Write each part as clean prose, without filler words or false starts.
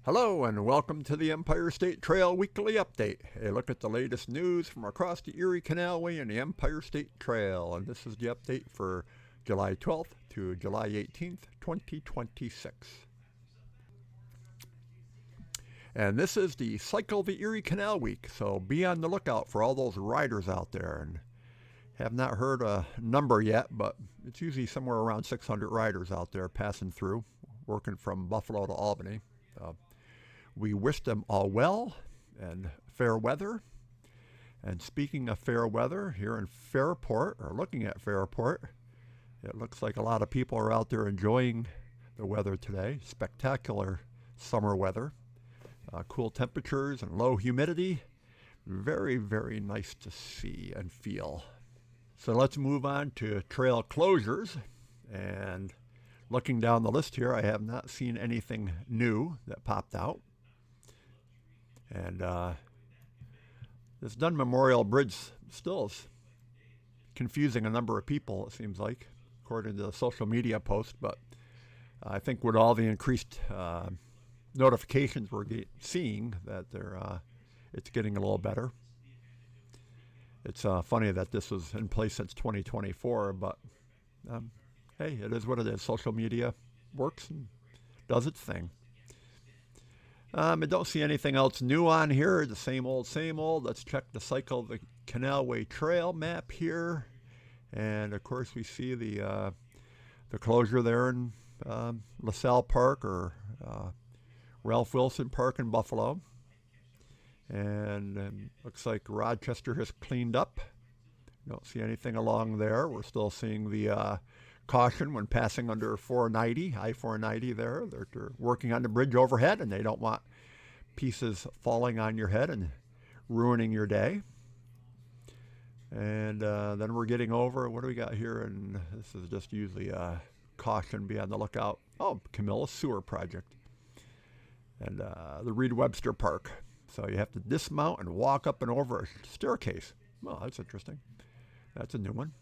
Hello and welcome to the Empire State Trail Weekly Update, a look at the latest news from across the Erie Canalway and the Empire State Trail. And this is the update for July 12th to July 18th, 2026. And this is the Cycle the Erie Canal week, so be on the lookout for all those riders out there. And have not heard a number yet, but it's usually somewhere around 600 riders out there passing through, working from Buffalo to Albany. We wish them all well and fair weather. And speaking of fair weather, here in Fairport, or looking at Fairport, it looks like a lot of people are out there enjoying the weather today. Spectacular summer weather. Cool temperatures and low humidity. Very, very nice to see and feel. So let's move on to trail closures. And looking down the list here, I have not seen anything new that popped out. And this Dunn Memorial Bridge still is confusing a number of people, it seems like, according to the social media post. But I think with all the increased notifications we're seeing, that it's getting a little better. It's funny that this was in place since 2024, but hey, it is what it is. Social media works and does its thing. I don't see anything else new on here. The same old, same old. Let's check the Cycle the Canalway Trail map here. And, of course, we see the closure there in LaSalle Park or Ralph Wilson Park in Buffalo. And looks like Rochester has cleaned up. Don't see anything along there. We're still seeing the caution when passing under I-490 there. They're working on the bridge overhead, and they don't want pieces falling on your head and ruining your day. And then we're getting over, what do we got here? And this is just usually a caution, be on the lookout. Oh, Camilla Sewer Project. And the Reed Webster Park. So you have to dismount and walk up and over a staircase. Well, that's interesting. That's a new one.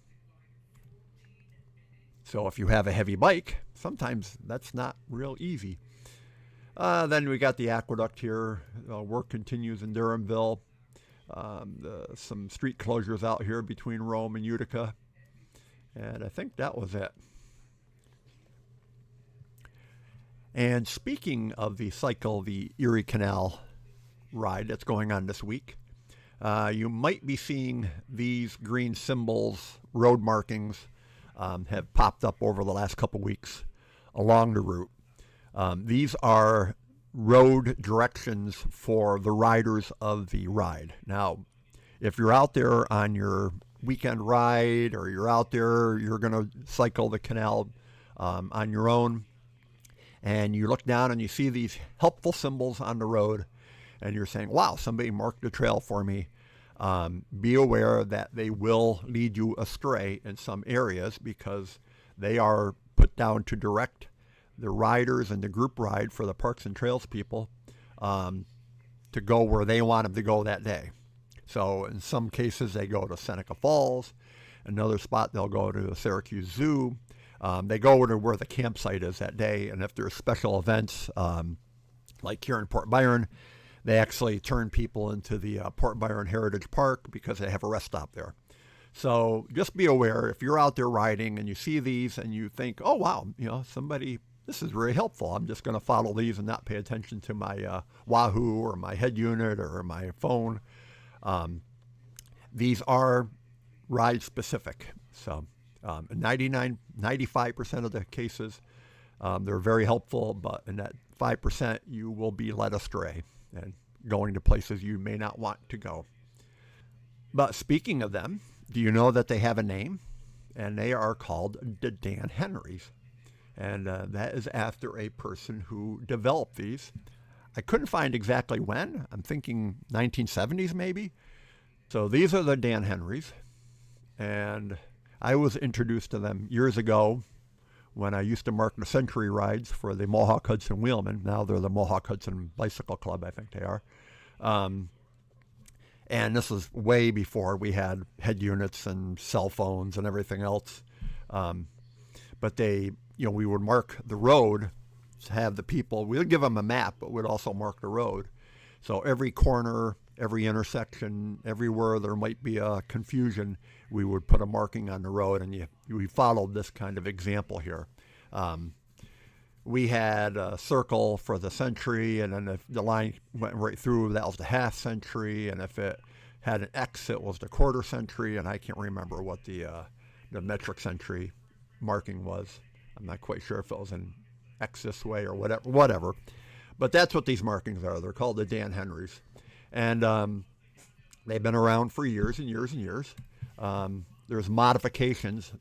So if you have a heavy bike, sometimes that's not real easy. Then we got the aqueduct here. Work continues in Durhamville. Some street closures out here between Rome and Utica. And I think that was it. And speaking of the Cycle the Erie Canal ride that's going on this week, you might be seeing these green symbols, road markings, have popped up over the last couple weeks along the route. These are road directions for the riders of the ride. Now, if you're out there on your weekend ride or you're out there, you're going to cycle the canal on your own, and you look down and you see these helpful symbols on the road, and you're saying, wow, somebody marked the trail for me. Be aware that they will lead you astray in some areas because they are put down to direct the riders and the group ride for the Parks and Trails people to go where they want them to go that day. So in some cases, they go to Seneca Falls. Another spot, they'll go to the Syracuse Zoo. They go to where the campsite is that day. And if there's special events, like here in Port Byron, they actually turn people into the Port Byron Heritage Park because they have a rest stop there. So just be aware if you're out there riding and you see these and you think, oh, wow, this is very helpful. I'm just going to follow these and not pay attention to my Wahoo or my head unit or my phone. These are ride specific. So 95% of the cases, they're very helpful, but in that 5%, you will be led astray and going to places you may not want to go. But speaking of them, do you know that they have a name? And they are called the Dan Henrys. And that is after a person who developed these. I couldn't find exactly when. I'm thinking 1970s maybe. So these are the Dan Henrys. And I was introduced to them years ago when I used to mark the century rides for the Mohawk Hudson Wheelmen. Now they're the Mohawk Hudson Bicycle Club, I think they are. And this was way before we had head units and cell phones and everything else. But we would mark the road have the people, we'd give them a map, but we'd also mark the road. So every corner, every intersection, everywhere there might be a confusion, we would put a marking on the road, and we followed this kind of example here. We had a circle for the century, and then if the line went right through, that was the half century, and if it had an X, it was the quarter century, and I can't remember what the metric century marking was. I'm not quite sure if it was an X this way or whatever. But that's what these markings are. They're called the Dan Henrys. And they've been around for years and years and years. There's modifications.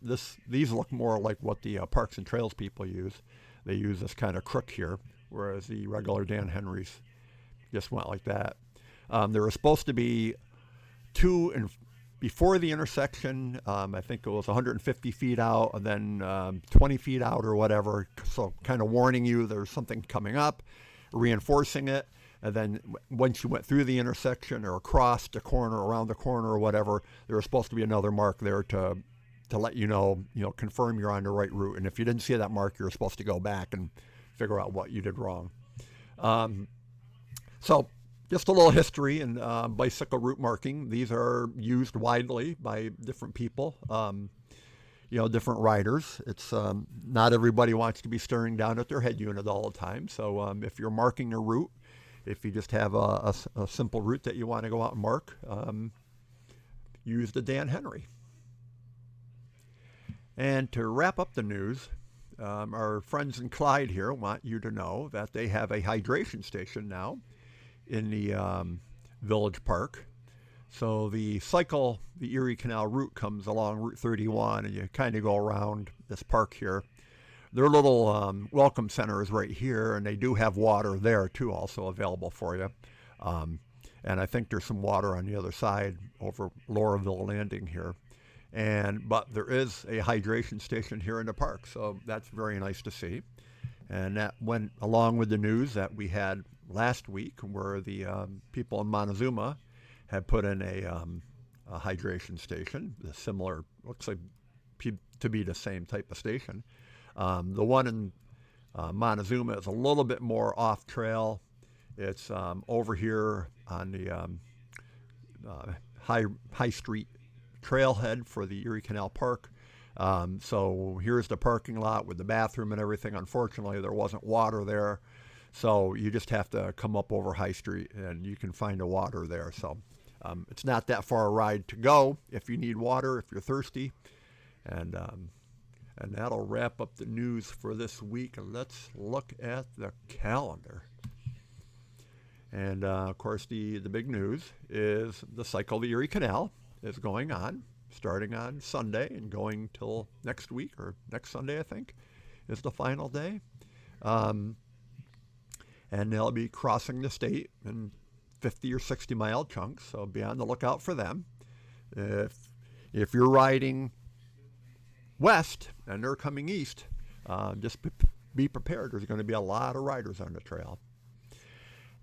These look more like what the Parks and Trails people use. They use this kind of crook here, whereas the regular Dan Henrys just went like that. There were supposed to be two before the intersection. I think it was 150 feet out, and then 20 feet out or whatever. So kind of warning you there's something coming up, reinforcing it. And then once you went through the intersection or across the corner, around the corner or whatever, there was supposed to be another mark there to let you know, confirm you're on the right route. And if you didn't see that mark, you're supposed to go back and figure out what you did wrong. So just a little history and bicycle route marking. These are used widely by different people, different riders. It's not everybody wants to be staring down at their head unit all the time. So if you're marking a route, if you just have a simple route that you want to go out and mark, use the Dan Henry. And to wrap up the news, our friends in Clyde here want you to know that they have a hydration station now in the village park. So the Cycle the Erie Canal route comes along Route 31, and you kind of go around this park here. Their little welcome center is right here, and they do have water there too, also available for you. And I think there's some water on the other side over Lauraville Landing here. But there is a hydration station here in the park, so that's very nice to see. And that went along with the news that we had last week, where the people in Montezuma had put in a hydration station, similar, looks like to be the same type of station. The one in Montezuma is a little bit more off trail. It's over here on the High Street trailhead for the Erie Canal Park. So here's the parking lot with the bathroom and everything. Unfortunately, there wasn't water there. So you just have to come up over High Street and you can find the water there. So it's not that far a ride to go if you need water, if you're thirsty. And that'll wrap up the news for this week. Let's look at the calendar. And of course, the big news is the Cycle the Erie Canal is going on, starting on Sunday and going till next week, or next Sunday, I think, is the final day. And they'll be crossing the state in 50 or 60 mile chunks, so be on the lookout for them. If you're riding west and they're coming east, just be prepared. There's going to be a lot of riders on the trail.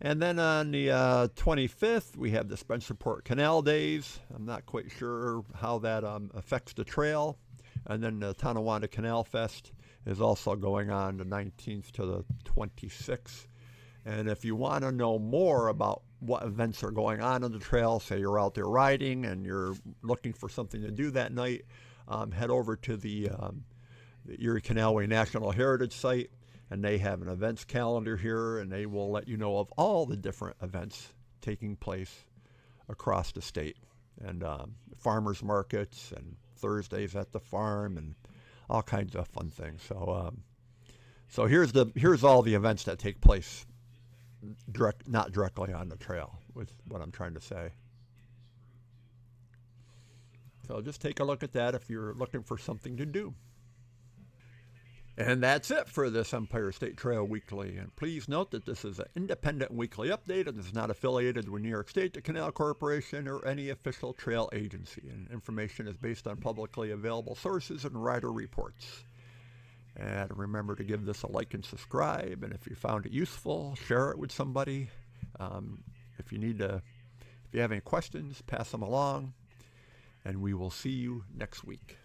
And then on the 25th, we have the Spencerport Canal Days. I'm not quite sure how that affects the trail. And then the Tonawanda Canal Fest is also going on the 19th to the 26th. And if you want to know more about what events are going on the trail, say you're out there riding and you're looking for something to do that night, head over to the Erie Canalway National Heritage Site, and they have an events calendar here, and they will let you know of all the different events taking place across the state, and farmers markets and Thursdays at the farm and all kinds of fun things. So here's all the events that take place not directly on the trail, with what I'm trying to say. So just take a look at that if you're looking for something to do. And that's it for this Empire State Trail Weekly. And please note that this is an independent weekly update and is not affiliated with New York State, the Canal Corporation, or any official trail agency. And information is based on publicly available sources and rider reports. And remember to give this a like and subscribe. And if you found it useful, share it with somebody. If you have any questions, pass them along. And we will see you next week.